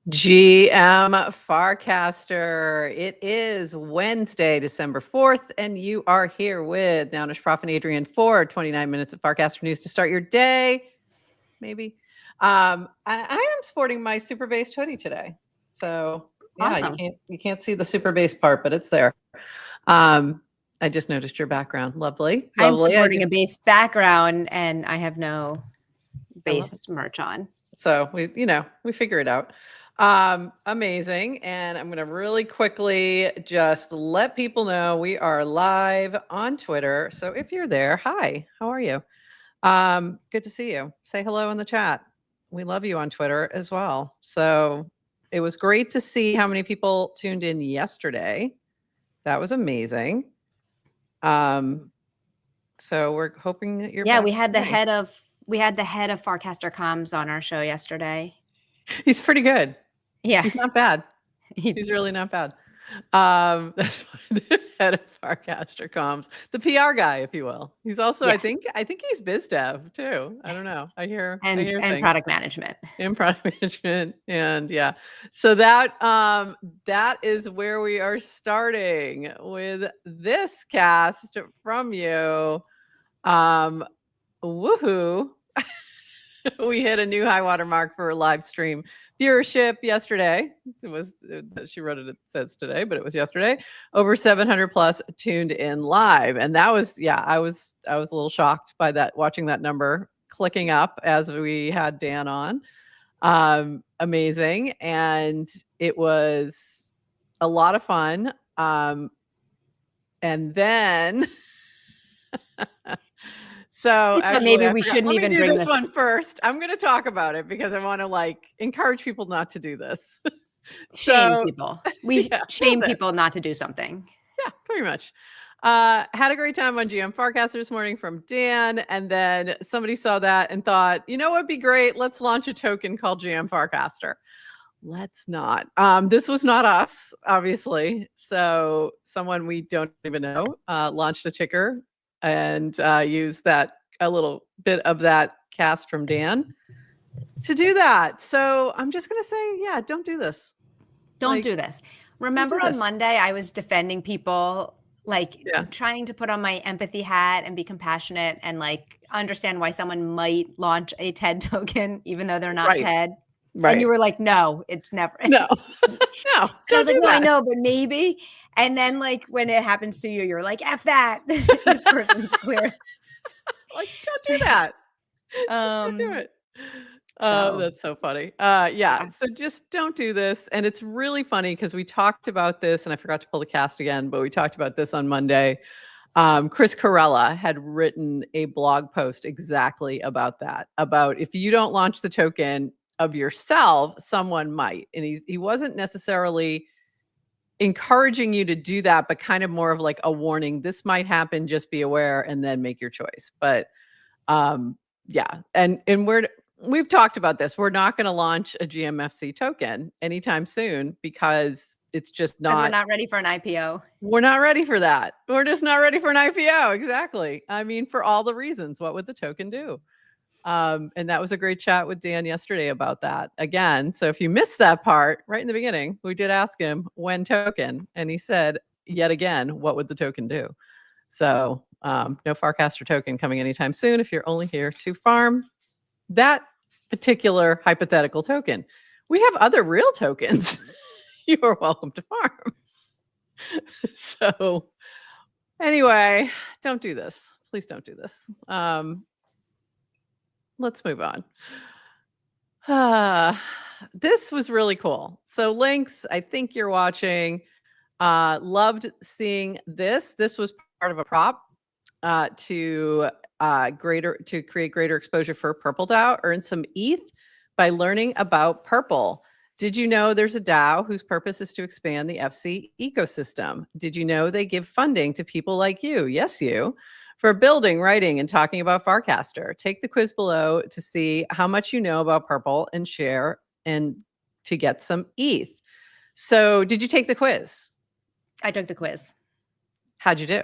GM Farcaster. It is Wednesday, December 4th, and you are here with Nownish Prof and Adrian for 29 minutes of Farcaster news to start your day. Maybe. I am sporting my super based hoodie today. So yeah, Awesome. you can't see the super base part, but it's there. I just noticed your background. Lovely. I'm Lovely. supporting a base background and I have no base merch on. So we figure it out. Amazing. And I'm going to really quickly just let people know we are live on Twitter. So if you're there, hi, how are you? Good to see you. Say hello in the chat. We love you on Twitter as well. So it was great to see how many people tuned in yesterday. That was amazing. So we're hoping that you're back we had the today. head of Farcaster Comms on our show yesterday. He's pretty good. Yeah. He's not bad. He's really not bad. That's the head of Farcaster Comms, the PR guy, if you will. He's also, I think he's biz dev too. I don't know. I hear and product management. And product management, and yeah. So that is where we are starting with this cast from you. Woohoo! We hit a new high water mark for live stream viewership yesterday. It was, she wrote it says today, but it was yesterday. Over 700 plus tuned in live. And that was, I was a little shocked by that, watching that number clicking up as we had Dan on. Amazing. And it was a lot of fun. And then so actually, maybe we shouldn't even do this one first. I'm going to talk about it because I want to encourage people not to do this. Shame people. We shame people not to do something. Yeah, pretty much. Had a great time on GM Farcaster this morning from Dan, and then somebody saw that and thought, you know what would be great? Let's launch a token called GM Farcaster. Let's not. This was not us, obviously. So someone we don't even know launched a ticker and used a little bit of that cast from Dan to do that. So I'm just going to say, don't do this. Don't do this. Remember on Monday, I was defending people, trying to put on my empathy hat and be compassionate and understand why someone might launch a TED token, even though they're not TED. Right. And you were like, no, it's never. No, no. I was like, no, I know, but maybe. And then when it happens to you, you're like, F that. This person's clear. Don't do that. Just don't do it. That's so funny. So just don't do this. And it's really funny because we talked about this, and I forgot to pull the cast again, but we talked about this on Monday. Chris Corella had written a blog post exactly about that, about if you don't launch the token of yourself, someone might. And he wasn't necessarily encouraging you to do that, but kind of more of a warning. This might happen, just be aware and then make your choice. But and we've talked about this. We're not going to launch a GMFC token anytime soon because it's just not. We're not ready for an IPO. We're not ready for that. We're just not ready for an IPO. Exactly. I mean, for all the reasons, what would the token do? And that was a great chat with Dan yesterday about that again. So if you missed that part right in the beginning, we did ask him when token, and he said, yet again, what would the token do? So no Farcaster token coming anytime soon if you're only here to farm that particular hypothetical token. We have other real tokens you are welcome to farm. So anyway, don't do this. Please don't do this. Let's move on. This was really cool. So links, I think you're watching. Loved seeing this. This was part of a prop to create greater exposure for Purple DAO. Earn some ETH by learning about Purple. Did you know there's a DAO whose purpose is to expand the FC ecosystem? Did you know they give funding to people like you? Yes, you. For building, writing, and talking about Farcaster. Take the quiz below to see how much you know about Purple and share and to get some ETH. So did you take the quiz? I took the quiz. How'd you do?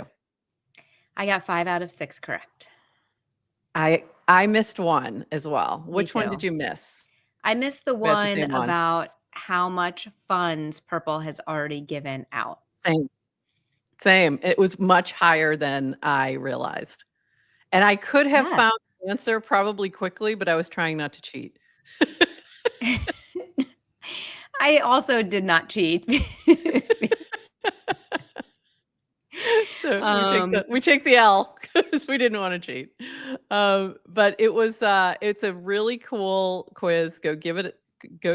I got 5 out of 6 correct. I missed one as well. Which one did you miss? I missed the one about how much funds Purple has already given out. Same. It was much higher than I realized. And I could have found the answer probably quickly, but I was trying not to cheat. I also did not cheat. So we take the L because we didn't want to cheat. But it was it's a really cool quiz. Go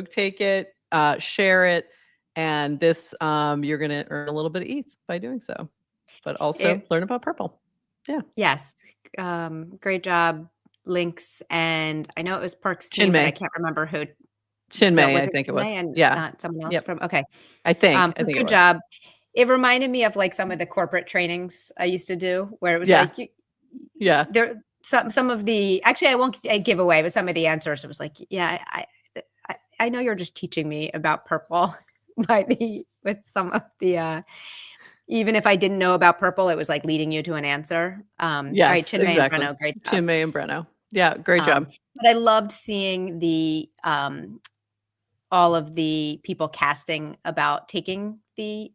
take it, share it, and this you're gonna earn a little bit of ETH by doing so. But also learn about Purple. Yeah. Yes. Great job. Links, and I know it was Perk's team, but I can't remember who. Chinmay, I think it was. And yeah. not someone else from. Okay. I think good job. It reminded me of like some of the corporate trainings I used to do where it was like, there, some of the, actually I won't give away, but some of the answers, it was like, I know you're just teaching me about Purple with some of the, even if I didn't know about Purple, it was like leading you to an answer. Yes, right, Chinmay exactly. and Breno, great job. Chinmay and Breno. Yeah, great job. But I loved seeing the, all of the people casting about taking the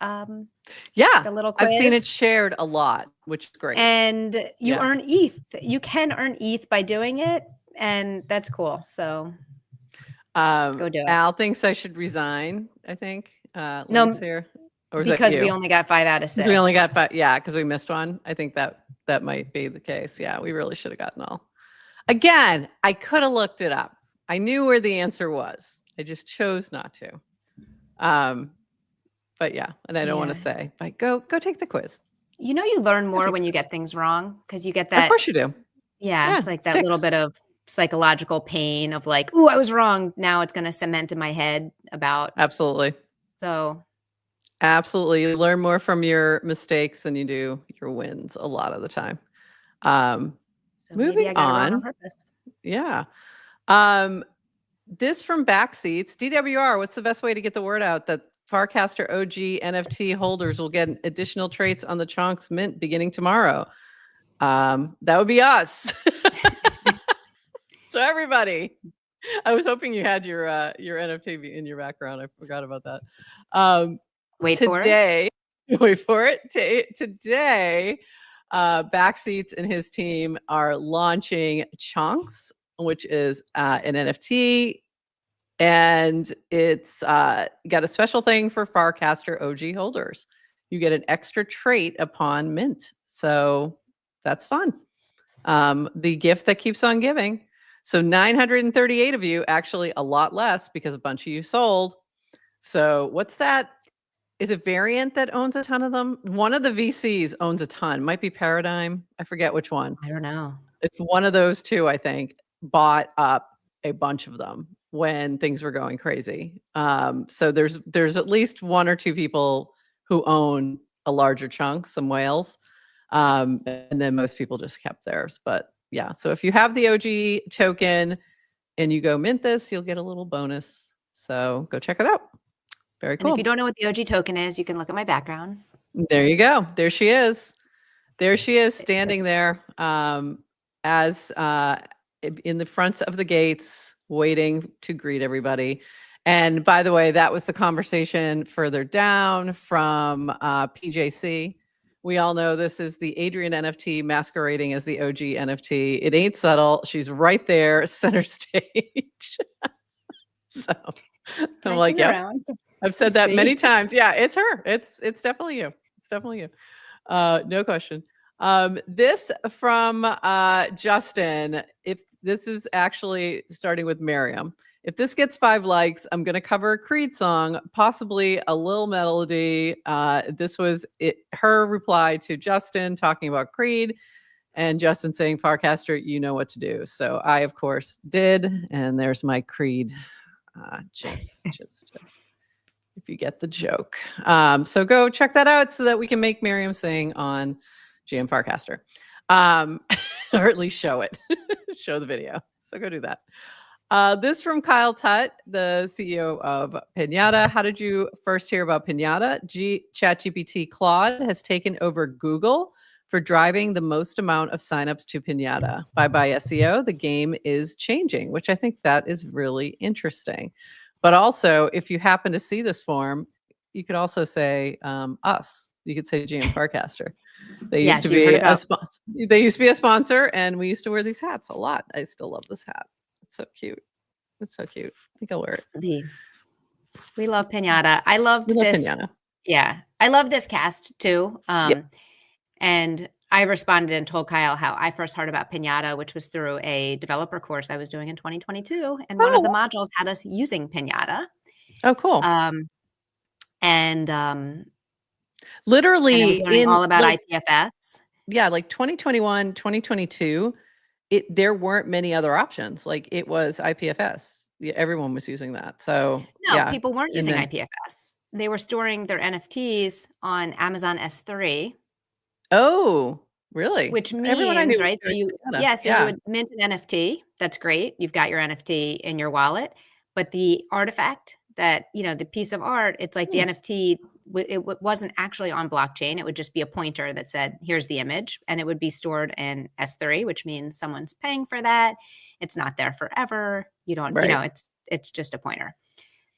little quiz. I've seen it shared a lot, which is great. And you earn ETH. You can earn ETH by doing it, and that's cool. So go do it. Al thinks I should resign, I think. No, here. Or because we only got 5 out of 6. We only got 5. Yeah, because we missed one. I think that might be the case. Yeah, we really should have gotten all. Again, I could have looked it up. I knew where the answer was. I just chose not to. But yeah, and I don't want to say, but go take the quiz. You know, you learn more when you get things wrong because you get that. Of course you do. Yeah, it's like that little bit of psychological pain of like, ooh, I was wrong. Now it's going to cement in my head about. Absolutely. So. Absolutely. You learn more from your mistakes than you do your wins a lot of the time. So moving on purpose. Yeah. This from Backseats. DWR, what's the best way to get the word out that Farcaster OG NFT holders will get additional traits on the Chonks mint beginning tomorrow? That would be us. So everybody, I was hoping you had your NFT in your background. I forgot about that. Wait for it. Today, Backseats and his team are launching Chonks, which is an NFT. And it's got a special thing for Farcaster OG holders. You get an extra trait upon mint. So that's fun. The gift that keeps on giving. So 938 of you, actually a lot less because a bunch of you sold. So what's that? Is it Variant that owns a ton of them? One of the VCs owns a ton. Might be Paradigm. I forget which one. I don't know. It's one of those two, I think, bought up a bunch of them when things were going crazy. So there's at least 1 or 2 people who own a larger chunk, some whales. And then most people just kept theirs. But yeah, so if you have the OG token and you go mint this, you'll get a little bonus. So go check it out. Very cool. And if you don't know what the OG token is, you can look at my background. There you go. There she is. There she is standing there as in the front of the gates, waiting to greet everybody. And by the way, that was the conversation further down from PJC. We all know this is the Adrian NFT masquerading as the OG NFT. It ain't subtle. She's right there, center stage. So I'm like, yeah. I've said that many times. Yeah, it's her. It's definitely you. It's definitely you. No question. This from Justin. If this is actually starting with Miriam. If this gets 5 likes, I'm going to cover a Creed song, possibly a Lil melody. This was her reply to Justin talking about Creed, and Justin saying, "Farcaster, you know what to do." So I, of course, did, and there's my Creed GIF. Just if you get the joke. So go check that out so that we can make Miriam sing on GM Farcaster. Or at least show it. Show the video. So go do that. This from Kyle Tutt, the CEO of Pinata. How did you first hear about Pinata? ChatGPT Claude has taken over Google for driving the most amount of signups to Pinata. Bye-bye SEO. The game is changing, which I think that is really interesting. But also, if you happen to see this form, you could also say us. You could say GM Farcaster. They used to be a sponsor. They used to be a sponsor, and we used to wear these hats a lot. I still love this hat. It's so cute. It's so cute. I think I'll wear it. We love Pinata. I loved this. Pinata. Yeah, I love this cast too. And I responded and told Kyle how I first heard about Pinata, which was through a developer course I was doing in 2022, and one of the modules had us using Pinata. Oh, cool. Literally in all about IPFS. Yeah, like 2021, 2022, there weren't many other options. Like it was IPFS. Everyone was using that. So no, people weren't using IPFS. They were storing their NFTs on Amazon S3. Oh, really? Which means, right? So you would mint an NFT. That's great. You've got your NFT in your wallet, but the artifact that, the piece of art, it's like the NFT, it wasn't actually on blockchain. It would just be a pointer that said, here's the image, and it would be stored in S3, which means someone's paying for that. It's not there forever. You don't, it's just a pointer.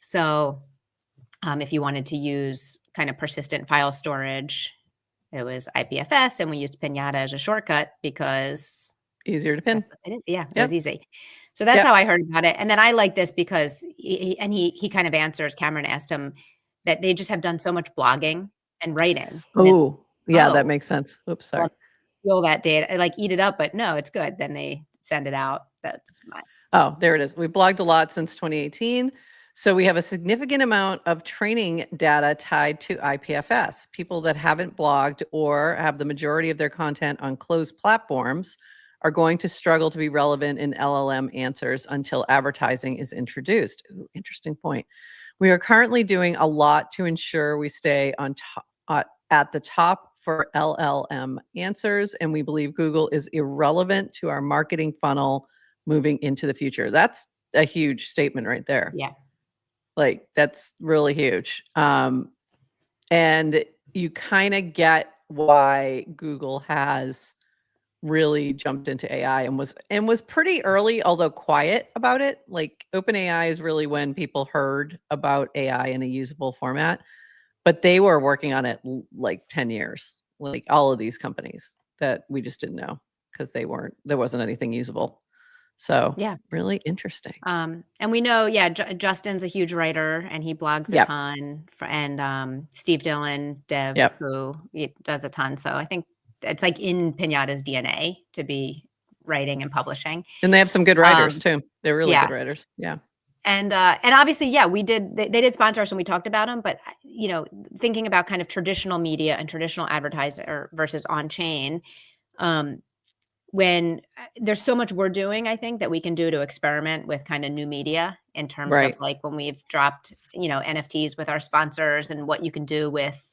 So if you wanted to use kind of persistent file storage, it was IPFS, and we used Pinata as a shortcut because easier to pin. It was easy. So that's how I heard about it. And then I like this because he kind of answers. Cameron asked him that they just have done so much blogging and writing. That makes sense. Oops, sorry. Steal that data, like eat it up, but no, it's good. Then they send it out. That's mine. Oh, there it is. We blogged a lot since 2018. So we have a significant amount of training data tied to IPFS. People that haven't blogged or have the majority of their content on closed platforms are going to struggle to be relevant in LLM answers until advertising is introduced. Ooh, interesting point. We are currently doing a lot to ensure we stay on top, at the top for LLM answers, and we believe Google is irrelevant to our marketing funnel moving into the future. That's a huge statement right there. Yeah. Like that's really huge. And you kind of get why Google has really jumped into AI and was pretty early, although quiet about it. Like OpenAI is really when people heard about AI in a usable format, but they were working on it like 10 years, like all of these companies that we just didn't know because there wasn't anything usable. So really interesting. And we know, Justin's a huge writer and he blogs a ton. And Steve Dillon, dev, who does a ton. So I think it's like in Pinata's DNA to be writing and publishing. And they have some good writers too. They're really good writers. Yeah. And obviously, they did sponsor us when we talked about them. But thinking about kind of traditional media and traditional advertiser versus on chain. When there's so much we're doing, I think that we can do to experiment with kind of new media in terms of like when we've dropped, NFTs with our sponsors and what you can do with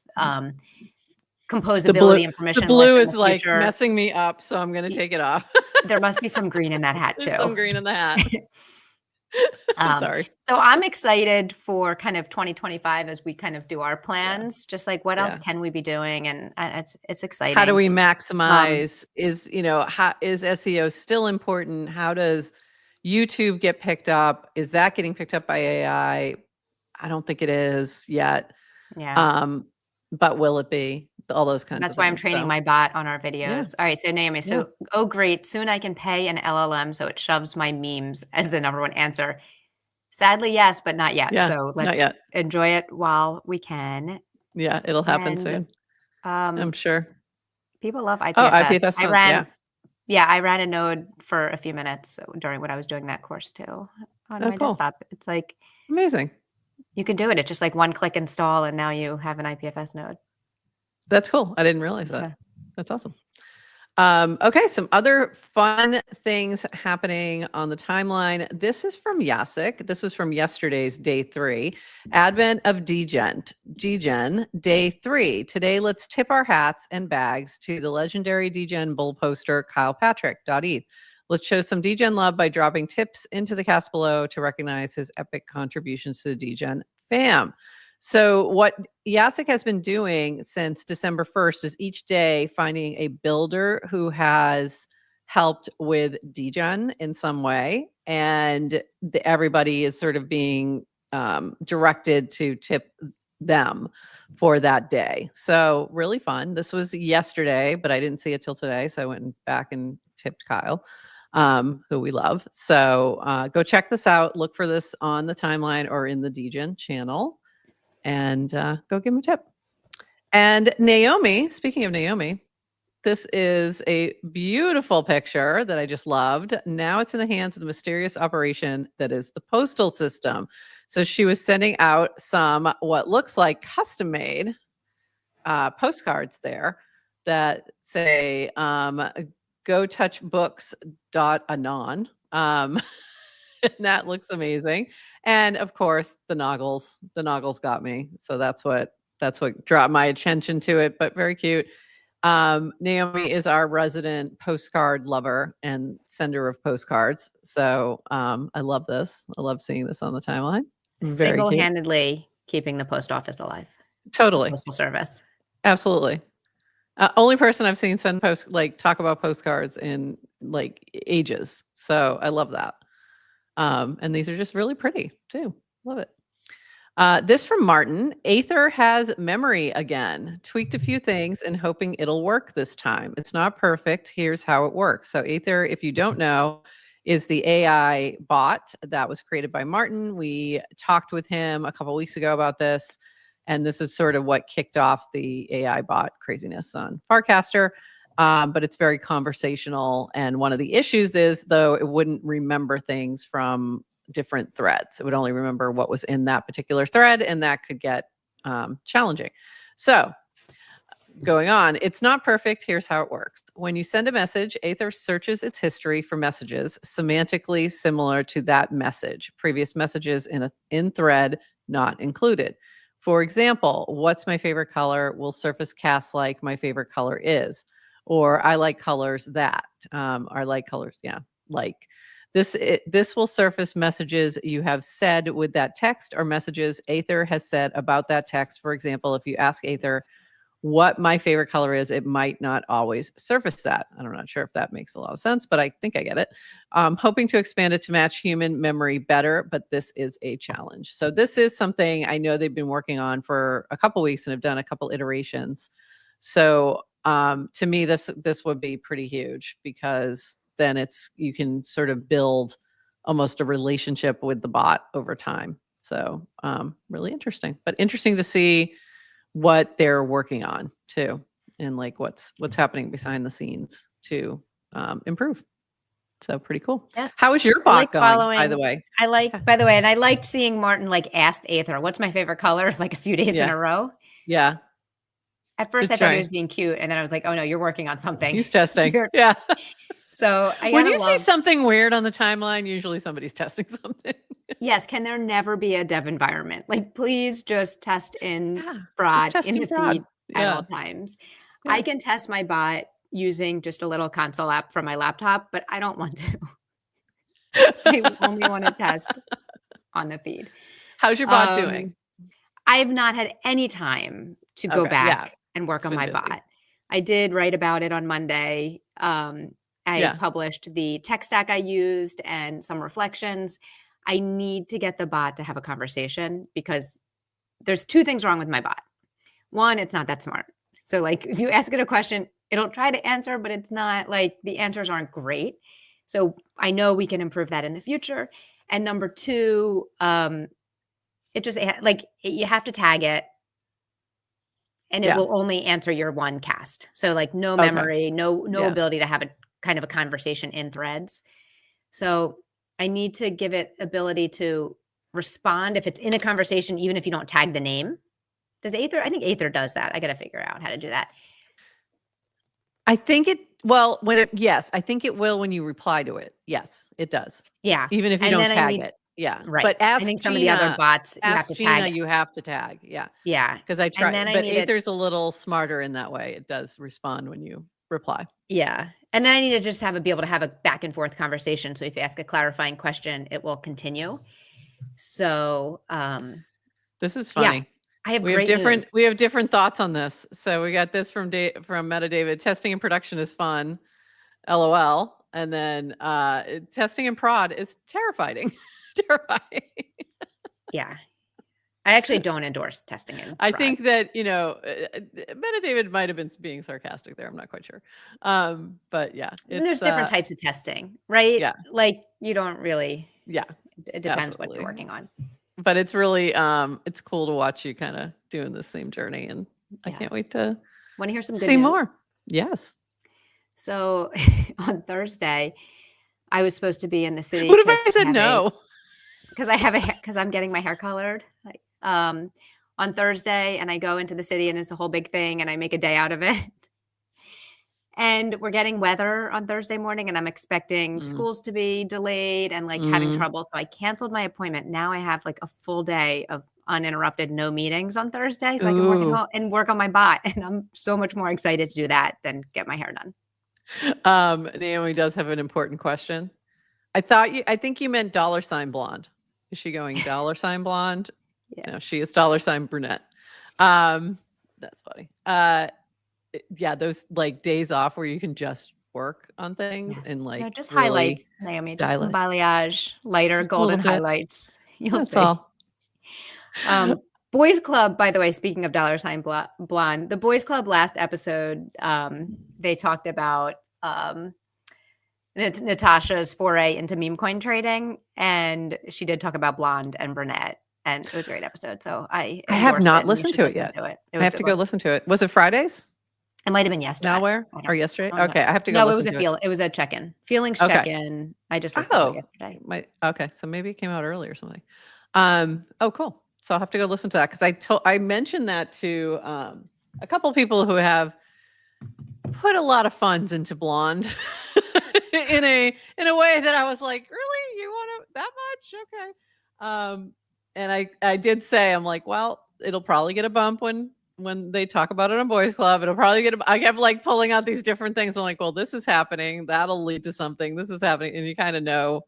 composability and permission. The blue is like messing me up, so I'm going to take it off. There must be some green in that hat too. There's some green in the hat. Sorry. So I'm excited for kind of 2025 as we kind of do our plans, just like what else can we be doing? And it's exciting. How do we maximize is SEO still important? How does YouTube get picked up? Is that getting picked up by AI? I don't think it is yet. Yeah. But will it be? All those kinds of things. That's why I'm training my bot on our videos. Yeah. All right. So Naomi, oh, great. Soon I can pay an LLM so it shoves my memes as the #1 answer. Sadly, yes, but not yet. So let's enjoy it while we can. Yeah, it'll happen soon. I'm sure. People love IPFS. Oh, IPFS. I ran a node for a few minutes during when I was doing that course too on my desktop. It's like amazing. You can do it. It's just like one click install, and now you have an IPFS node. That's cool. I didn't realize that. That's awesome. Okay, some other fun things happening on the timeline. This is from Jacek. This was from yesterday's day 3. Advent of Degen, day 3. Today, let's tip our hats and bags to the legendary Degen bull poster, Kyle Patrick.eth. Let's show some Degen love by dropping tips into the cast below to recognize his epic contributions to the Degen fam. So what Jacek has been doing since December 1st is each day finding a builder who has helped with Degen in some way. And everybody is sort of being directed to tip them for that day. So really fun. This was yesterday, but I didn't see it till today. So I went back and tipped Kyle, who we love. So go check this out. Look for this on the timeline or in the DGen channel, and go give him a tip. And Naomi, speaking of Naomi, this is a beautiful picture that I just loved. Now it's in the hands of the mysterious operation that is the postal system. So she was sending out some what looks like custom-made postcards there that say go touch books.anon. That looks amazing. And of course, the Noggles got me. So that's what brought my attention to it, but very cute. Naomi is our resident postcard lover and sender of postcards. So I love this. I love seeing this on the timeline. Single-handedly keeping the post office alive. Totally. Postal service. Absolutely. Only person I've seen send talk about postcards in ages. So I love that. And these are just really pretty too. Love it. This from Martin. Aether has memory again. Tweaked a few things and hoping it'll work this time. It's not perfect. Here's how it works. So Aether, if you don't know, is the AI bot that was created by Martin. We talked with him a couple weeks ago about this, and this is sort of what kicked off the AI bot craziness on Farcaster. But it's very conversational. And one of the issues is, though, it wouldn't remember things from different threads. It would only remember what was in that particular thread, and that could get challenging. So going on, it's not perfect. Here's how it works. When you send a message, Aether searches its history for messages semantically similar to that message. Previous messages in thread not included. For example, what's my favorite color will surface cast like my favorite color is, or I like colors that, or like colors, yeah, like. This will surface messages you have said with that text or messages Aether has said about that text. For example, if you ask Aether what my favorite color is, it might not always surface that. I'm not sure if that makes a lot of sense, but I think I get it. Hoping to expand it to match human memory better, but this is a challenge. So this is something I know they've been working on for a couple weeks and have done a couple iterations. So to me, this would be pretty huge, because then you can sort of build almost a relationship with the bot over time. So really interesting, but interesting to see what they're working on too, and what's happening behind the scenes to improve. So pretty cool. Yes. How is your bot going, by the way? And I liked seeing Martin asked Aether, what's my favorite color, a few days in a row. Yeah. At first I thought he was being cute, and then I was like, oh no, you're working on something. He's testing. Yeah. So when you see something weird on the timeline, usually somebody's testing something. Yes. Can there never be a dev environment? Please just test in prod in the feed at all times. Yeah. I can test my bot using just a little console app from my laptop, but I don't want to. I only want to test on the feed. How's your bot doing? I've not had any time to go back and work on my bot. I did write about it on Monday. I published the tech stack I used and some reflections. I need to get the bot to have a conversation, because there's two things wrong with my bot. One, it's not that smart. So if you ask it a question, it'll try to answer, but it's not the answers aren't great. So I know we can improve that in the future. And number two, it just you have to tag it, and it will only answer your one cast. So no memory, no ability to have a kind of a conversation in threads. So I need to give it ability to respond if it's in a conversation, even if you don't tag the name. Does Aether? I think Aether does that. I got to figure out how to do that. I think I think it will when you reply to it. Yes, it does. Yeah. Even if you don't tag it. Yeah. Right. But I think some of the other bots, you have to tag. You have to tag. Yeah. Yeah. Because I tried, but Aether's a little smarter in that way. It does respond when you reply. Yeah. And then I need to just be able to have a back and forth conversation. So if you ask a clarifying question, it will continue. So this is funny. Yeah, I have great news. We have different thoughts on this. So we got this from Meta David. Testing in production is fun. LOL. And then testing in prod is terrifying. Terrifying. Yeah. I actually don't endorse testing in I frog. think that, Meta David might have been being sarcastic there. I'm not quite sure. But yeah. There's different types of testing, right? Yeah. Like you don't really. Yeah. It depends what you're working on. But it's really, it's cool to watch you kind of doing the same journey. And I can't wait to Want to hear some good see news? more. Yes. So on Thursday, I was supposed to be in the city. What if I said no? Because I'm getting my hair colored on Thursday, and I go into the city, and it's a whole big thing, and I make a day out of it. And we're getting weather on Thursday morning, and I'm expecting schools to be delayed and like having trouble. So I canceled my appointment. Now I have like a full day of uninterrupted, no meetings on Thursday, so I can work at home and work on my bot. And I'm so much more excited to do that than get my hair done. Naomi does have an important question. I think you meant $blonde. Is she going $blonde? Yes. No, she is $brunette. That's funny. Yeah, those like days off where you can just work on things and like just really highlights, Naomi, just some balayage, lighter just golden highlights. You'll see. All. Boys Club, by the way, speaking of $blonde, the Boys Club last episode, they talked about Natasha's foray into meme coin trading, and she did talk about blonde and brunette, and it was a great episode. So I have not listened to it yet. I have to go listen to it. Was it Fridays? It might have been yesterday. Malware or yesterday? Okay, I have to go. No, it was it was a check-in. Feelings check-in. I just listened to it yesterday. Okay, so maybe it came out early or something. Oh, cool. So I'll have to go listen to that because I mentioned that to a couple people who have put a lot of funds into blonde in a way that I was like, really, you want that much? Okay. And I did say, I'm like, well, it'll probably get a bump when they talk about it on Boys Club. It'll probably I kept like pulling out these different things. I'm like, well, this is happening. That'll lead to something. This is happening. And you kind of know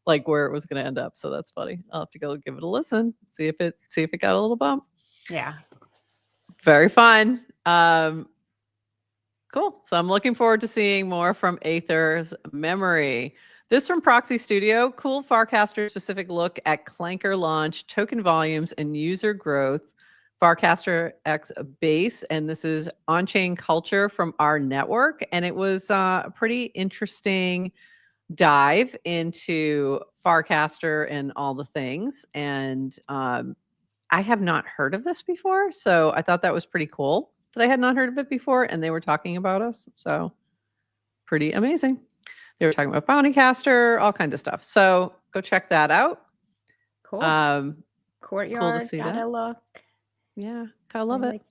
like where it was going to end up. So that's funny. I'll have to go give it a listen. See if it got a little bump. Yeah. Very fun. Cool. So I'm looking forward to seeing more from Aether's memory. This from Proxy Studio, cool Farcaster specific look at Clanker launch, token volumes, and user growth. Farcaster X base, and this is on-chain culture from our network. And it was a pretty interesting dive into Farcaster and all the things. And I have not heard of this before. So I thought that was pretty cool that I had not heard of it before. And they were talking about us. So pretty amazing. They were talking about Bountycaster, all kinds of stuff. So go check that out. Cool. Courtyard, cool to see gotta look. Yeah, I love it.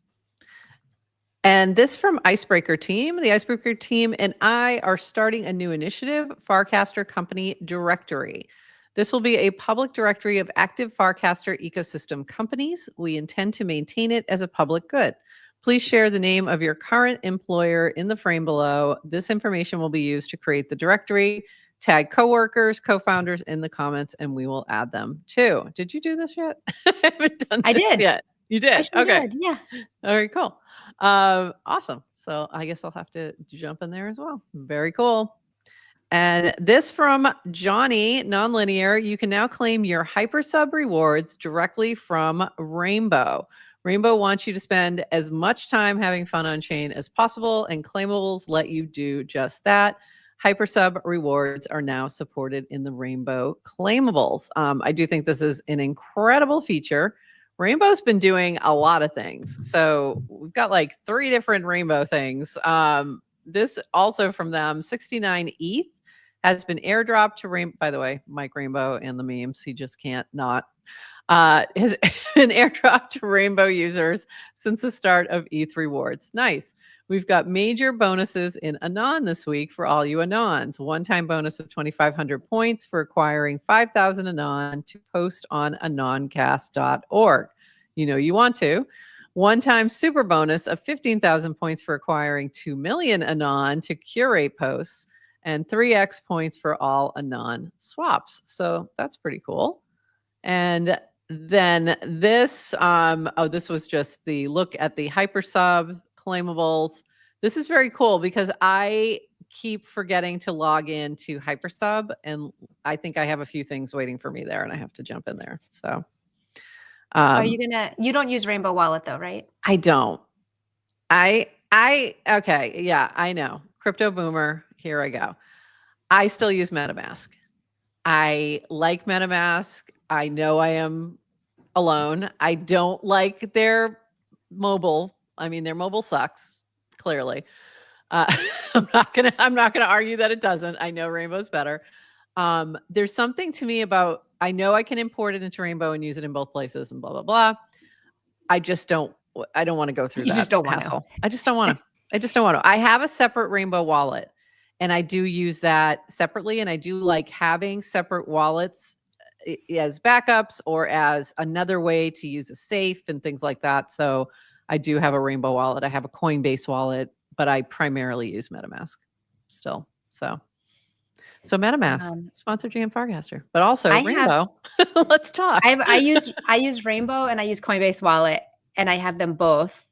And this from Icebreaker Team. The Icebreaker Team and I are starting a new initiative, Farcaster Company Directory. This will be a public directory of active Farcaster ecosystem companies. We intend to maintain it as a public good. Please share the name of your current employer in the frame below. This information will be used to create the directory. Tag coworkers, co-founders in the comments, and we will add them too. Did you do this yet? I haven't done this yet. You did? Okay. Did, yeah. Very cool. Awesome. So I guess I'll have to jump in there as well. Very cool. And this from Johnny, Nonlinear. You can now claim your Hypersub rewards directly from Rainbow. Rainbow wants you to spend as much time having fun on chain as possible, and claimables let you do just that. Hypersub rewards are now supported in the Rainbow claimables. I do think this is an incredible feature. Rainbow's been doing a lot of things. So we've got like 3 different Rainbow things. This also from them, 69 ETH has been airdropped to Rainbow. By the way, Mike Rainbow and the memes, he just can't not. Has been airdropped to Rainbow users since the start of ETH rewards. Nice. We've got major bonuses in Anon this week for all you Anons. One-time bonus of 2,500 points for acquiring 5,000 Anon to post on anoncast.org. You know you want to. One-time super bonus of 15,000 points for acquiring 2 million Anon to curate posts, and 3x points for all Anon swaps. So that's pretty cool. And then this, this was just the look at the Hypersub claimables. This is very cool because I keep forgetting to log in to Hypersub, and I think I have a few things waiting for me there, and I have to jump in there. So You don't use Rainbow Wallet though, right? I don't. Okay. Yeah, I know. Crypto boomer. Here I go. I still use MetaMask. I like MetaMask. I know I am alone. I don't like their mobile. I mean, their mobile sucks, clearly. I'm not gonna argue that it doesn't. I know Rainbow's better. There's something to me about, I know I can import it into Rainbow and use it in both places and blah, blah, blah. I don't want to go through that hassle. I just don't want to. I have a separate Rainbow wallet and I do use that separately. And I do like having separate wallets as backups or as another way to use a safe and things like that. So I do have a Rainbow wallet. I have a Coinbase wallet, but I primarily use MetaMask still. So MetaMask, sponsor GM Farcaster, but also Rainbow. Let's talk. I use Rainbow and I use Coinbase Wallet, and I have them both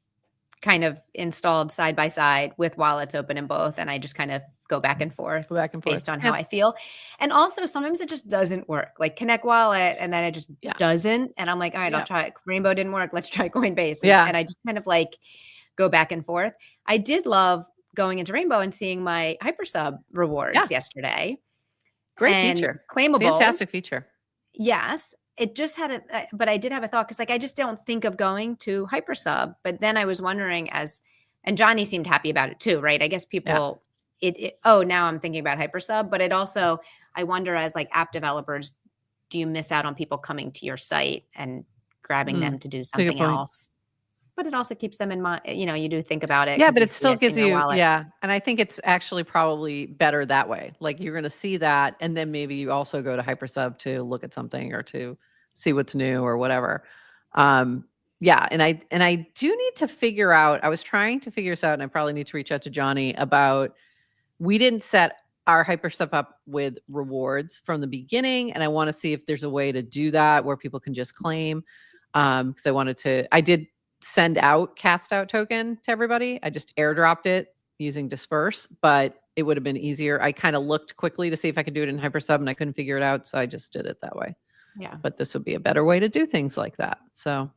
kind of installed side by side with wallets open in both, and I just kind of go back and forth based on how I feel. And also sometimes it just doesn't work. Like Connect Wallet, and then it just doesn't. And I'm like, all right, I'll try it. Rainbow didn't work. Let's try Coinbase. And I just kind of like go back and forth. I did love going into Rainbow and seeing my Hypersub rewards yesterday. Great feature. Claimable. Fantastic feature. Yes. It just had but I did have a thought, because like I just don't think of going to Hypersub. But then I was wondering, and Johnny seemed happy about it too, right? I guess people now I'm thinking about Hypersub, but it also, I wonder, as like app developers, do you miss out on people coming to your site and grabbing them to do something else? But it also keeps them in mind, you do think about it. Yeah, but it still gives you, and I think it's actually probably better that way. Like you're going to see that, and then maybe you also go to Hypersub to look at something or to see what's new or whatever. And I do need to figure out, I was trying to figure this out, and I probably need to reach out to Johnny about, we didn't set our Hypersub up with rewards from the beginning, and I want to see if there's a way to do that where people can just claim. Because I did send out cast out token to everybody. I just airdropped it using Disperse, but it would have been easier. I kind of looked quickly to see if I could do it in Hypersub, and I couldn't figure it out. So I just did it that way. Yeah. But this would be a better way to do things like that. So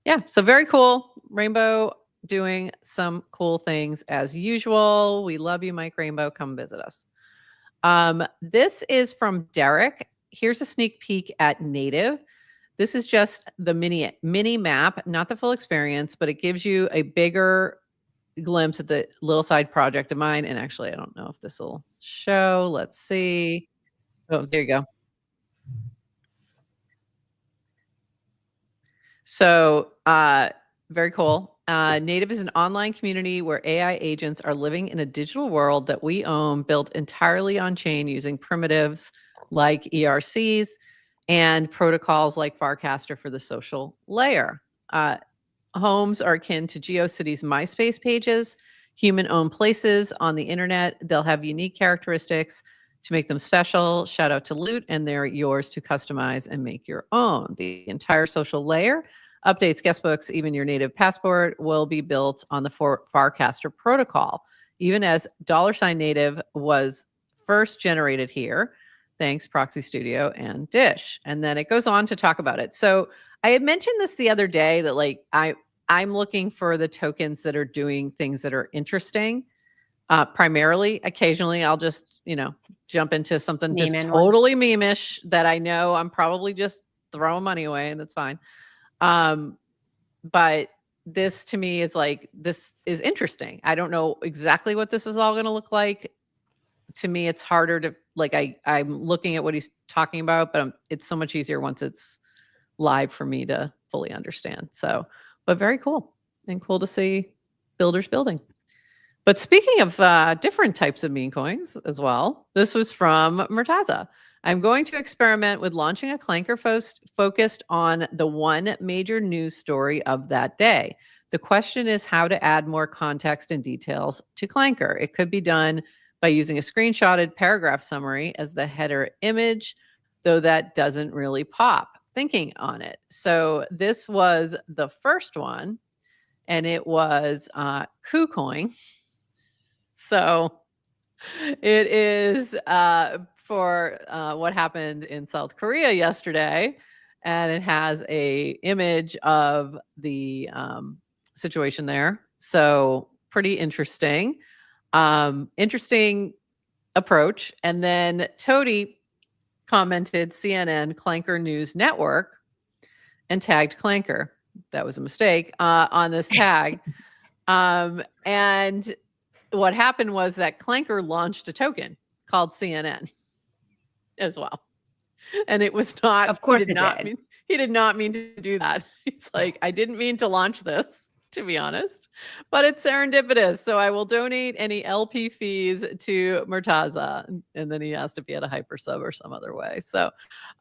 yeah, so very cool. Rainbow doing some cool things as usual. We love you, Mike Rainbow. Come visit us. This is from Derek. Here's a sneak peek at Native. This is just the mini map, not the full experience, but it gives you a bigger glimpse at the little side project of mine. And actually, I don't know if this will show. Let's see. Oh, there you go. So very cool. Native is an online community where AI agents are living in a digital world that we own, built entirely on chain using primitives like ERCs and protocols like Farcaster for the social layer. Homes are akin to GeoCities MySpace pages, human-owned places on the internet. They'll have unique characteristics to make them special. Shout out to Loot, and they're yours to customize and make your own. The entire social layer, updates, guestbooks, even your native passport will be built on the Farcaster protocol. Even as $Native was first generated here, thanks Proxy Studio and Dish. And then it goes on to talk about it. So I had mentioned this the other day that like I'm looking for the tokens that are doing things that are interesting. Primarily, occasionally I'll just, jump into something just totally meme-ish that I know I'm probably just throwing money away, and that's fine. But this to me is like, this is interesting. I don't know exactly what this is all going to look like. To me, it's harder to like, I'm looking at what he's talking about, but it's so much easier once it's live for me to fully understand. So, but very cool, and cool to see builders building. But speaking of different types of meme coins as well, this was from Murtaza. I'm going to experiment with launching a Clanker focused on the one major news story of that day. The question is how to add more context and details to Clanker. It could be done by using a screenshotted paragraph summary as the header image, though that doesn't really pop. Thinking on it. So this was the first one, and it was KuCoin. So it is for what happened in South Korea yesterday. and it has a image of the situation there. So pretty interesting. Interesting approach. And then Toady commented CNN Clanker News Network and tagged Clanker. That was a mistake on this tag. And what happened was that Clanker launched a token called CNN as well. And it was not, of course, he did not mean to do that. He's like, I didn't mean to launch this, to be honest, but it's serendipitous. So I will donate any LP fees to Murtaza. And then he asked if he had a hyper sub or some other way. So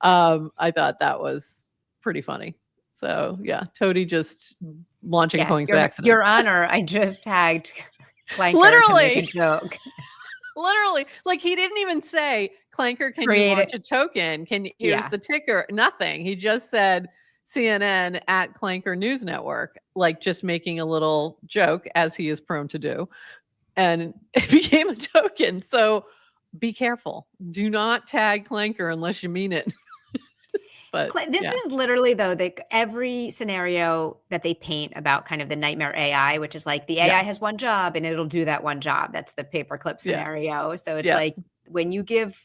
I thought that was pretty funny. So yeah, Toady just launching coins by accident. Your Honor, I just tagged Clanker literally to make a joke. Literally, like he didn't even say, Clanker, can you launch a token? Here's the ticker? Nothing. He just said CNN at Clanker News Network, like just making a little joke, as he is prone to do. And it became a token. So be careful. Do not tag Clanker unless you mean it. But this is literally, though, every scenario that they paint about kind of the nightmare AI, which is like the AI has one job and it'll do that one job. That's the paperclip scenario. So it's like when you give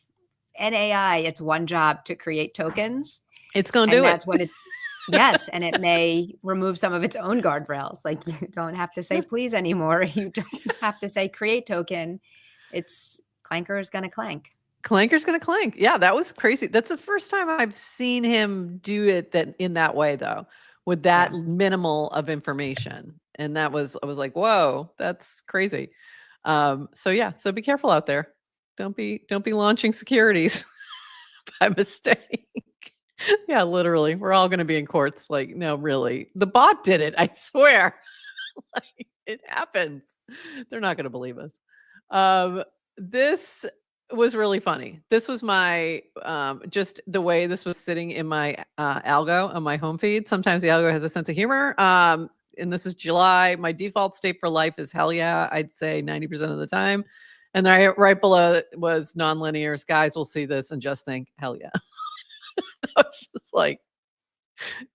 an AI its one job to create tokens, it's going to do it. That's what it's. Yes, and it may remove some of its own guardrails. Like you don't have to say please anymore. You don't have to say create token. It's Clanker is going to clank. Clanker's going to clank. Yeah, that was crazy. That's the first time I've seen him do it in that way, though, with that minimal of information. And I was like, whoa, that's crazy. So be careful out there. Don't be launching securities by mistake. Yeah, literally. We're all going to be in courts. Like, no, really. The bot did it. I swear. Like, it happens. They're not going to believe us. This was really funny. This was my just the way this was sitting in my algo on my home feed. Sometimes the algo has a sense of humor. And this is July. My default state for life is hell yeah, I'd say 90% of the time. And right below it was nonlinears. Guys will see this and just think, hell yeah. I was just like,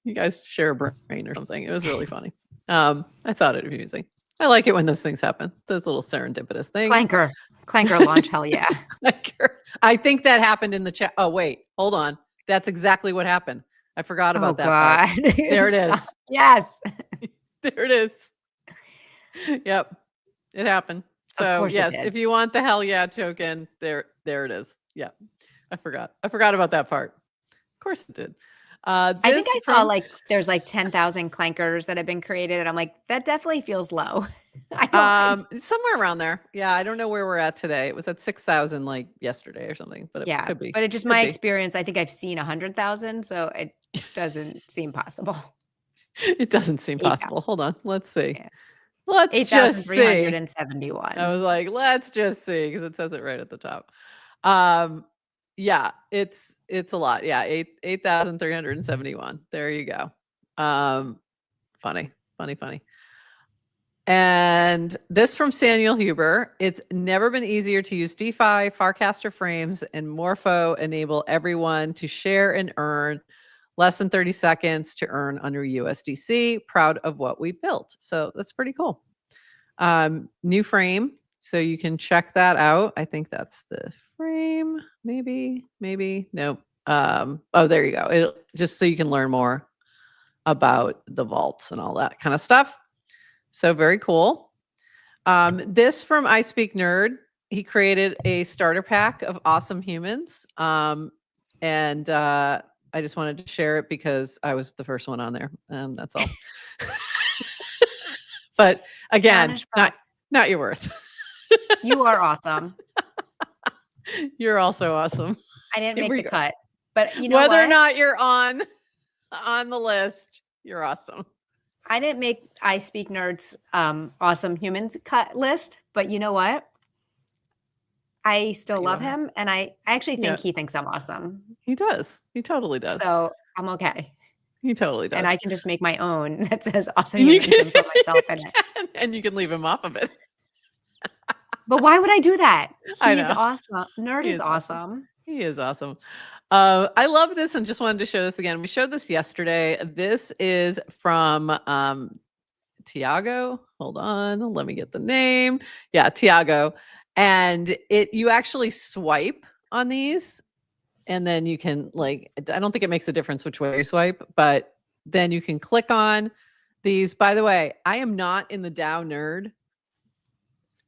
you guys share a brain or something. It was really funny. I thought it amusing. I like it when those things happen. Those little serendipitous things. Clanker launch, hell yeah. Clanker. I think that happened in the chat. Oh, wait, hold on. That's exactly what happened. I forgot about that part. There it is. Yes. There it is. Yep. It happened. So yes, if you want the hell yeah token, there it is. Yeah. I forgot about that part. Of course it did. I think I saw like there's like 10,000 clankers that have been created, and I'm like, that definitely feels low. Somewhere around there. Yeah, I don't know where we're at today. It was at 6,000 like yesterday or something, but it could be. But it's just my experience. I think I've seen 100,000, so it doesn't seem possible. It doesn't seem possible. Hold on, let's see. Yeah. Let's just see. 8,371. I was like, let's just see, because it says it right at the top. Yeah, it's a lot. Yeah, 8,371. There you go. Funny. And this from Samuel Huber. It's never been easier to use DeFi, Farcaster frames, and Morpho enable everyone to share and earn less than 30 seconds to earn under USDC. Proud of what we built. So that's pretty cool. New frame. So you can check that out. I think that's the frame. Maybe. Nope. Oh, there you go. Just so you can learn more about the vaults and all that kind of stuff. So very cool. This from I Speak Nerd. He created a starter pack of awesome humans. And I just wanted to share it because I was the first one on there. That's all. But again, not your worth. You are awesome. You're also awesome. I didn't make the cut, but you know whether or not you're on the list, you're awesome. I didn't make I Speak Nerd's awesome humans cut list, but you know what? I still love him, and I actually think he thinks I'm awesome. He does. He totally does. So I'm okay. He totally does. And I can just make my own that says awesome humans and put myself in it. And you can leave him off of it. But why would I do that? I know. He's awesome. Nerd is awesome. He is awesome. I love this and just wanted to show this again. We showed this yesterday. This is from Tiago. Hold on, let me get the name. Yeah, Tiago. And you actually swipe on these, and then you can, like, I don't think it makes a difference which way you swipe, but then you can click on these. By the way, I am not in the Dow Nerd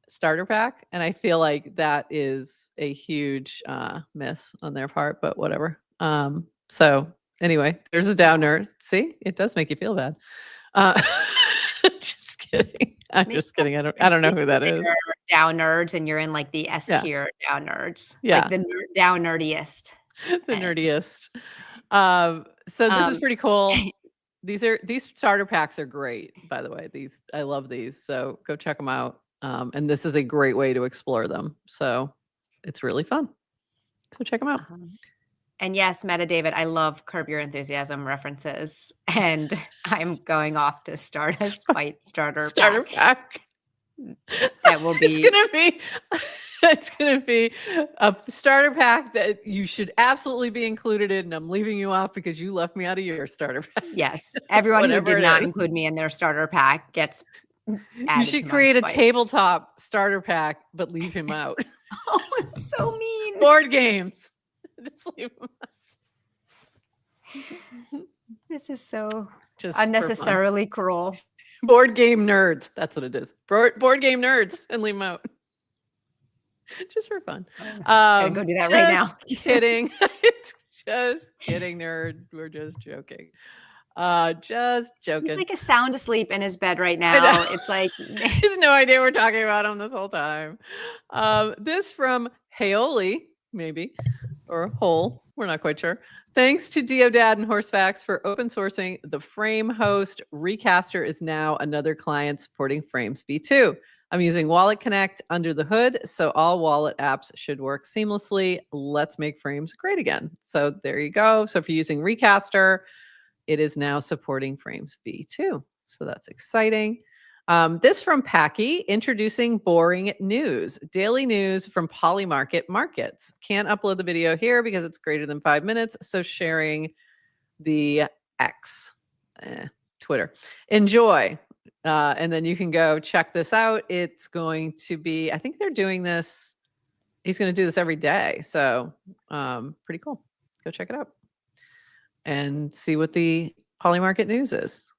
starter pack, and I feel like that is a huge miss on their part, but whatever. So anyway, there's a Dow Nerd. See, it does make you feel bad. Just kidding. I'm just kidding. I don't know who that is. Dow Nerds, and you're in like the S tier Dow Nerds. Yeah. Like the Dow Nerdiest. The nerdiest. So this is pretty cool. These starter packs are great, by the way. I love these. So go check them out. And this is a great way to explore them. So it's really fun. So check them out. And yes, Meta David, I love Curb Your Enthusiasm references, and I'm going off to start a Spite starter pack. That will be. It's gonna be a starter pack that you should absolutely be included in, and I'm leaving you off because you left me out of your starter pack. Yes, everyone who did not include me in their starter pack gets. You should create a tabletop starter pack, but leave him out. Oh, it's so mean. Board games. Just leave him out. This is so just unnecessarily cruel. Board game nerds. That's what it is. Board game nerds, and leave them out. Just for fun. Gotta go do that right now. Kidding. It's just kidding, nerd. We're just joking. Just joking. He's like a sound asleep in his bed right now. It's like he has no idea we're talking about him this whole time. This from Heoli, maybe, or Hole. We're not quite sure. Thanks to Deodad and Horsefacts for open sourcing the Frame host. Recaster is now another client supporting Frames v2. I'm using Wallet Connect under the hood, so all wallet apps should work seamlessly. Let's make Frames great again. So there you go. So if you're using Recaster, it is now supporting Frames v2. So that's exciting. This from Packy, introducing boring news. Daily news from Polymarket Markets. Can't upload the video here because it's greater than 5 minutes, so sharing the X, Twitter. Enjoy. And then you can go check this out. It's going to be, I think they're doing this, he's going to do this every day. So pretty cool. Go check it out and see what the Polymarket news is.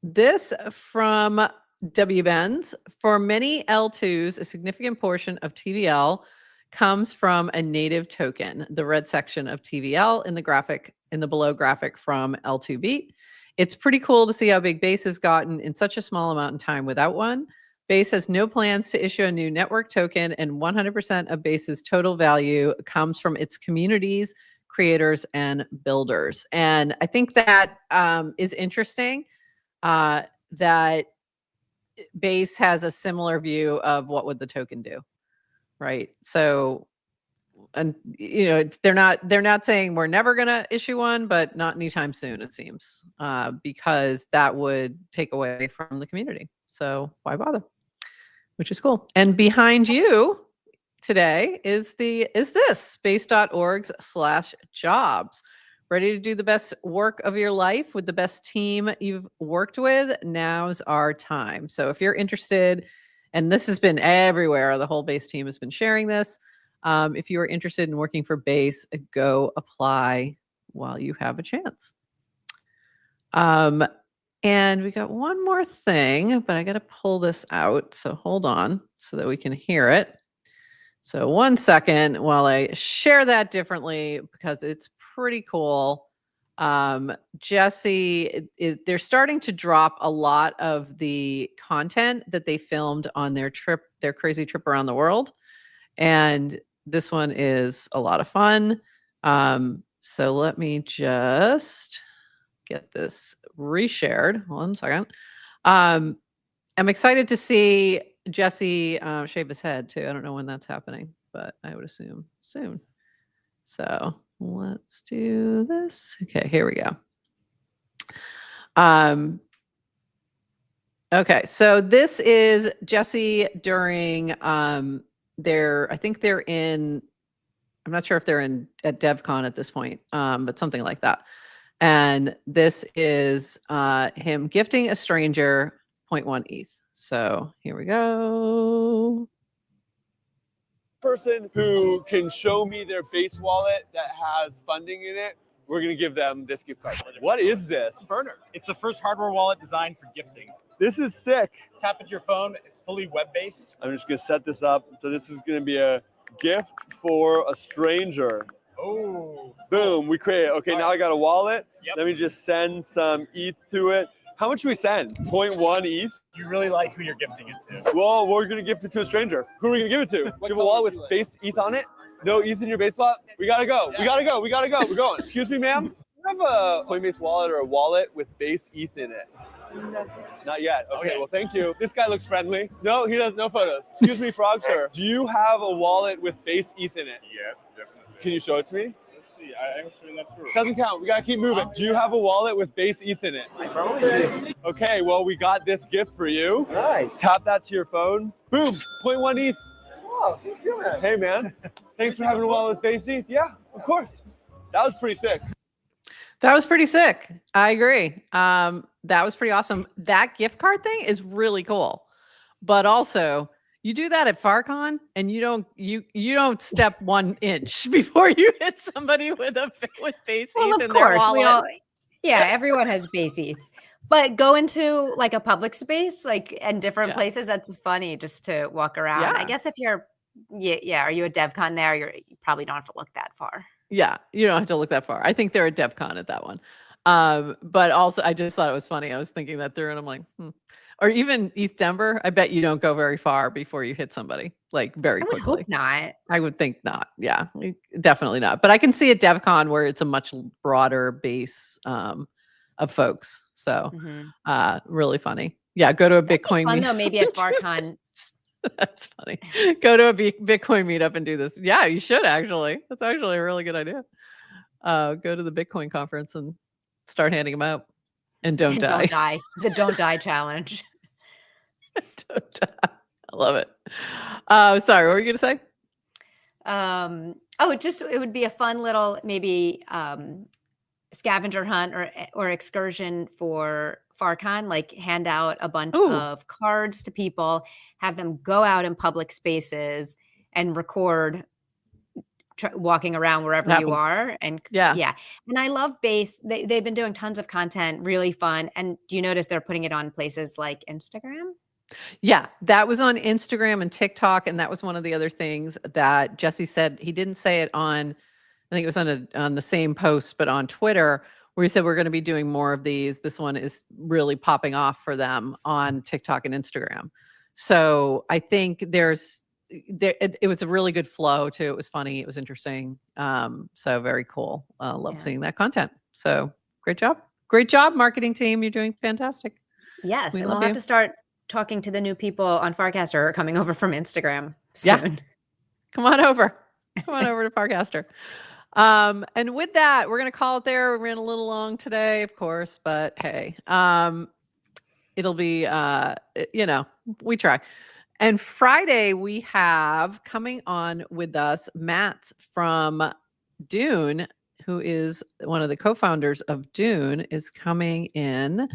This from W. Benz. For many L2s, a significant portion of TVL comes from a native token, the red section of TVL in the below graphic from L2Beat. It's pretty cool to see how big Base has gotten in such a small amount of time without one. Base has no plans to issue a new network token, and 100% of Base's total value comes from its communities, creators, and builders. And I think that is interesting, that Base has a similar view of what would the token do, right? So, and they're not saying we're never going to issue one, but not anytime soon, it seems, because that would take away from the community. So why bother? Which is cool. And behind you today is this space.org/jobs. Ready to do the best work of your life with the best team you've worked with? Now's our time. So if you're interested, and this has been everywhere, the whole Base team has been sharing this. If you are interested in working for Base, go apply while you have a chance. And we got one more thing, but I got to pull this out. So hold on so that we can hear it. So 1 second while I share that differently, because it's pretty cool. Jesse, they're starting to drop a lot of the content that they filmed on their crazy trip around the world. And this one is a lot of fun. So let me just get this reshared. 1 second. I'm excited to see Jesse shave his head too. I don't know when that's happening, but I would assume soon. So let's do this. Okay, here we go. Okay, so this is Jesse during I think they're in I'm not sure if they're at DevCon at this point, but something like that. And this is him gifting a stranger 0.1 ETH. So here we go. Person who can show me their base wallet that has funding in it, we're going to give them this gift card. What is this? Burner. It's the first hardware wallet designed for gifting. This is sick. Tap into your phone. It's fully web-based. I'm just going to set this up. So this is going to be a gift for a stranger. Oh. Boom, we create it. Okay, now I got a wallet. Yep. Let me just send some ETH to it. How much do we send? 0.1 ETH? You really like who you're gifting it to. Well, we're going to gift it to a stranger. Who are we going to give it to? Do you have a wallet with base ETH on it? No ETH in your base wallet? We got to go. We got to go. We got to go. We're going. Excuse me, ma'am? Do you have a Coinbase wallet or a wallet with base ETH in it? Not yet. Okay, well, thank you. This guy looks friendly. No, he does no photos. Excuse me, Frog Sir. Do you have a wallet with base ETH in it? Yes, definitely. Can you show it to me? Let's see. I'm actually not sure. Doesn't count. We gotta keep moving. Do you have a wallet with base ETH in it? Probably. Okay, well, we got this gift for you. Nice. Tap that to your phone. Boom, 0.1 ETH. Wow, thank you, man. Hey, man. Thanks for having a wallet with base ETH. Yeah, of course. That was pretty sick. That was pretty sick. I agree. That was pretty awesome. That gift card thing is really cool. But also, you do that at Farcon and you don't step 1 inch before you hit somebody with base ETH in their wallet. Everyone has base ETH. But go into like a public space, like in different places. That's funny just to walk around. Yeah. I guess if you're, are you a DevCon there? You probably don't have to look that far. Yeah, you don't have to look that far. I think they're at DevCon at that one. But also, I just thought it was funny. I was thinking that through, and I'm like, Or even ETH Denver. I bet you don't go very far before you hit somebody, like very quickly. I would hope not. I would think not. Yeah, definitely not. But I can see at DevCon where it's a much broader base of folks. So really funny. Yeah, go to a Bitcoin meetup. Though, maybe at Farcon. That's funny. Go to a Bitcoin meetup and do this. Yeah, you should actually. That's actually a really good idea. Go to the Bitcoin conference and start handing them out. And don't die. Don't die. The don't die challenge. Don't die. I love it. Sorry, what were you going to say? It would be a fun little maybe scavenger hunt or excursion for Farcon, like hand out a bunch of cards to people, have them go out in public spaces and record walking around wherever you are. And and I love base. They've been doing tons of content, really fun. And do you notice they're putting it on places like Instagram? Yeah, that was on Instagram and TikTok. And that was one of the other things that Jesse said. He didn't say it on, I think it was on the same post, but on Twitter, where he said we're going to be doing more of these. This one is really popping off for them on TikTok and Instagram. So I think it was a really good flow too. It was funny. It was interesting. So very cool. Love seeing that content. So great job. Great job, marketing team. You're doing fantastic. Yes. And we'll have to start talking to the new people on Farcaster who are coming over from Instagram soon. Yeah. Come on over. Come on over to Farcaster. And with that, we're going to call it there. We ran a little long today, of course, but hey, it'll be, we try. And Friday, we have coming on with us, Matt from Dune, who is one of the co-founders of Dune, is coming in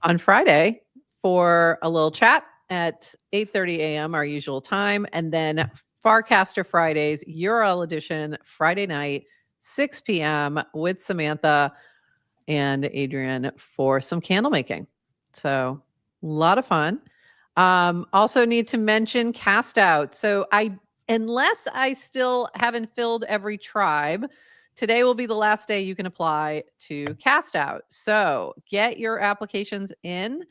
on Friday for a little chat at 8:30 a.m., our usual time. And then Farcaster Fridays, URL edition, Friday night, 6 p.m. with Samantha and Adrian for some candle making. So a lot of fun. Also need to mention Cast Out. So unless I still haven't filled every tribe, today will be the last day you can apply to Cast Out. So get your applications in.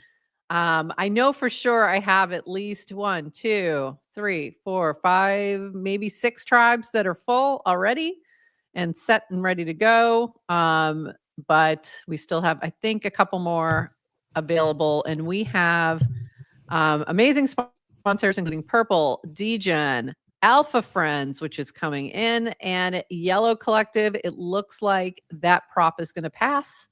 I know for sure I have at least 1, 2, 3, 4, 5, maybe 6 tribes that are full already and set and ready to go. But we still have, I think, a couple more available, and we have amazing sponsors, including Purple, Degen, Alpha Friends, which is coming in, and Yellow Collective. It looks like that prop is going to pass.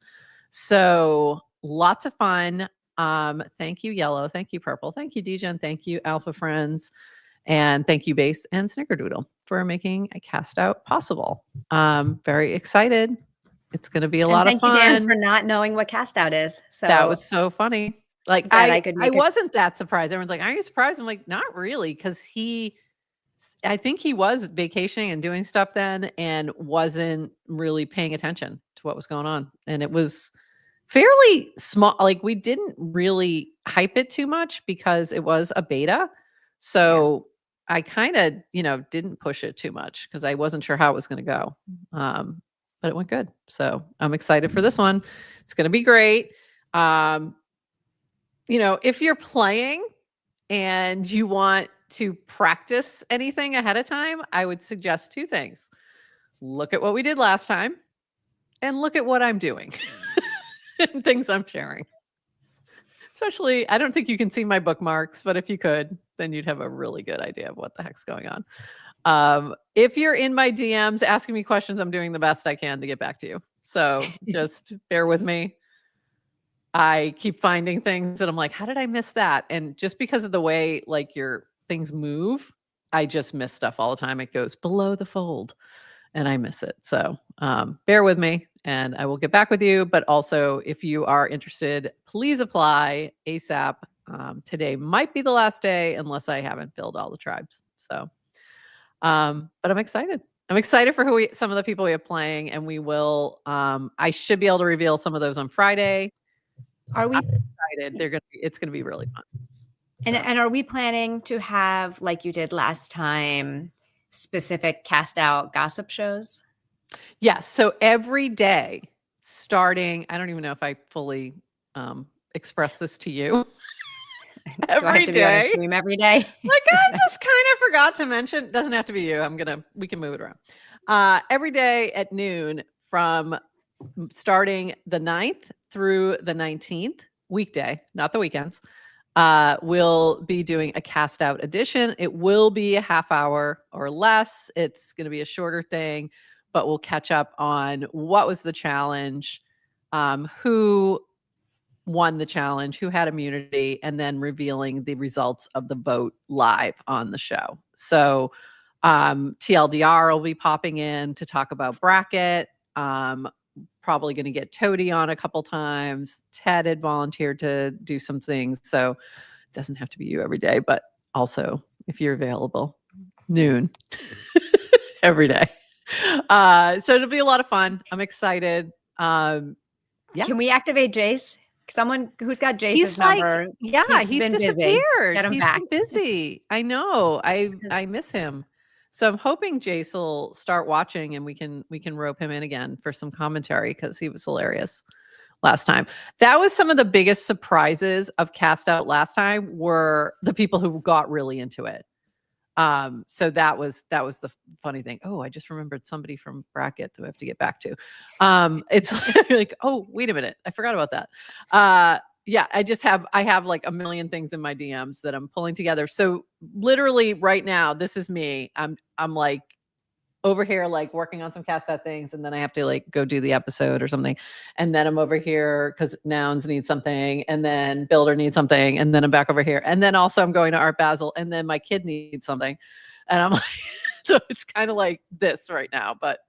So lots of fun. Thank you, Yellow. Thank you, Purple. Thank you, Degen. Thank you, Alpha Friends. And thank you, Base and Snickerdoodle, for making a cast out possible. Very excited. It's going to be a lot of fun. Thank you, Dan, for not knowing what cast out is. So that was so funny. Like I wasn't that surprised. Everyone's like, "Are you surprised?" I'm like, "Not really," because I think he was vacationing and doing stuff then, and wasn't really paying attention to what was going on. And it was fairly small. Like we didn't really hype it too much because it was a beta. So I kind of, didn't push it too much because I wasn't sure how it was going to go. But it went good. So I'm excited for this one. It's going to be great. If you're playing and you want to practice anything ahead of time, I would suggest two things. Look at what we did last time and look at what I'm doing and things I'm sharing. Especially, I don't think you can see my bookmarks, but if you could, then you'd have a really good idea of what the heck's going on. If you're in my DMs asking me questions, I'm doing the best I can to get back to you. So just bear with me. I keep finding things that I'm like, how did I miss that? And just because of the way like your things move, I just miss stuff all the time. It goes below the fold and I miss it. So bear with me and I will get back with you. But also, if you are interested, please apply ASAP. Today might be the last day unless I haven't filled all the tribes. So, but I'm excited. I'm excited for some of the people we have playing, and we will. I should be able to reveal some of those on Friday. Are we excited? It's gonna be really fun. And are we planning to have, like you did last time, specific cast out gossip shows? Yes. So every day, starting, I don't even know if I fully express this to you. Every day. Stream every day. Like I just kind of forgot to mention. Doesn't have to be you. We can move it around. Every day at noon from starting the 9th through the 19th, weekday, not the weekends. We'll be doing a cast out edition. It will be a half hour or less. It's going to be a shorter thing, but we'll catch up on what was the challenge, who won the challenge, who had immunity, and then revealing the results of the vote live on the show. So TLDR will be popping in to talk about bracket. Probably going to get Toady on a couple times. Ted had volunteered to do some things. So it doesn't have to be you every day, but also if you're available, noon every day. So it'll be a lot of fun. I'm excited. Yeah. Can we activate Jace? Someone who's got Jace's number. He's been disappeared. Busy. Get him He's back. been busy. I know. I miss him. So I'm hoping Jace will start watching and we can rope him in again for some commentary because he was hilarious last time. That was some of the biggest surprises of cast out last time were the people who got really into it. So that was the funny thing. Oh, I just remembered somebody from bracket that we have to get back to. It's like, oh, wait a minute. I forgot about that. Yeah, I have like a million things in my DMs that I'm pulling together. So literally right now, this is me. I'm like over here, like working on some cast out things. And then I have to like go do the episode or something. And then I'm over here because nouns need something. And then builder needs something. And then I'm back over here. And then also I'm going to Art Basel. And then my kid needs something. And I'm like, so it's kind of like this right now, but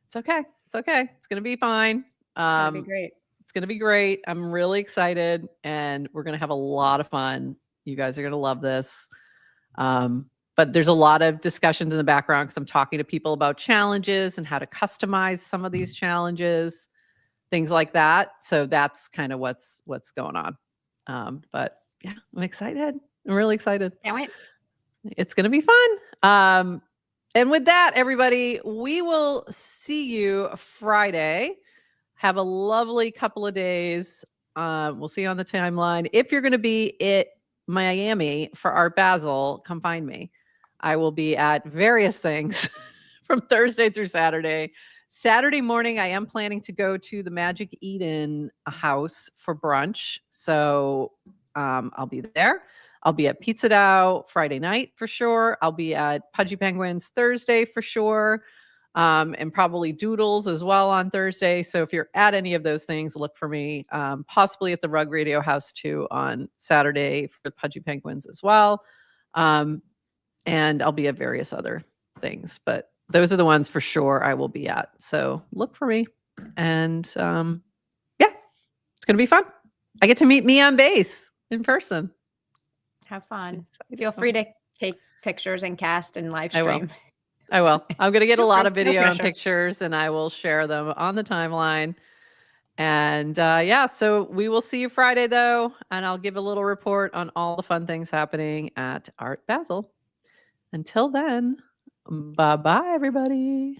it's okay. It's okay. It's going to be fine. It's going to be great. It's going to be great. I'm really excited and we're going to have a lot of fun. You guys are going to love this. But there's a lot of discussions in the background because I'm talking to people about challenges and how to customize some of these challenges, things like that. So that's kind of what's going on. But yeah, I'm excited. I'm really excited. Can't wait. It's going to be fun. And with that, everybody, we will see you Friday. Have a lovely couple of days. We'll see you on the timeline. If you're going to be at Miami for Art Basel, come find me. I will be at various things from Thursday through Saturday. Saturday morning, I am planning to go to the Magic Eden house for brunch. So I'll be there. I'll be at Pizza Dow Friday night for sure. I'll be at Pudgy Penguins Thursday for sure. And probably Doodles as well on Thursday. So if you're at any of those things, look for me. Possibly at the Rug Radio House too on Saturday for Pudgy Penguins as well. and I'll be at various other things, but those are the ones for sure I will be at. So look for me. And yeah, it's going to be fun. I get to meet me on base in person. Have fun. Feel free to take pictures and cast and live I will. stream. I will. I'm going to get a lot of No video and pressure. pictures, and I will share them on the timeline. And yeah, so we will see you Friday, though, and I'll give a little report on all the fun things happening at Art Basel. Until then, bye-bye, everybody.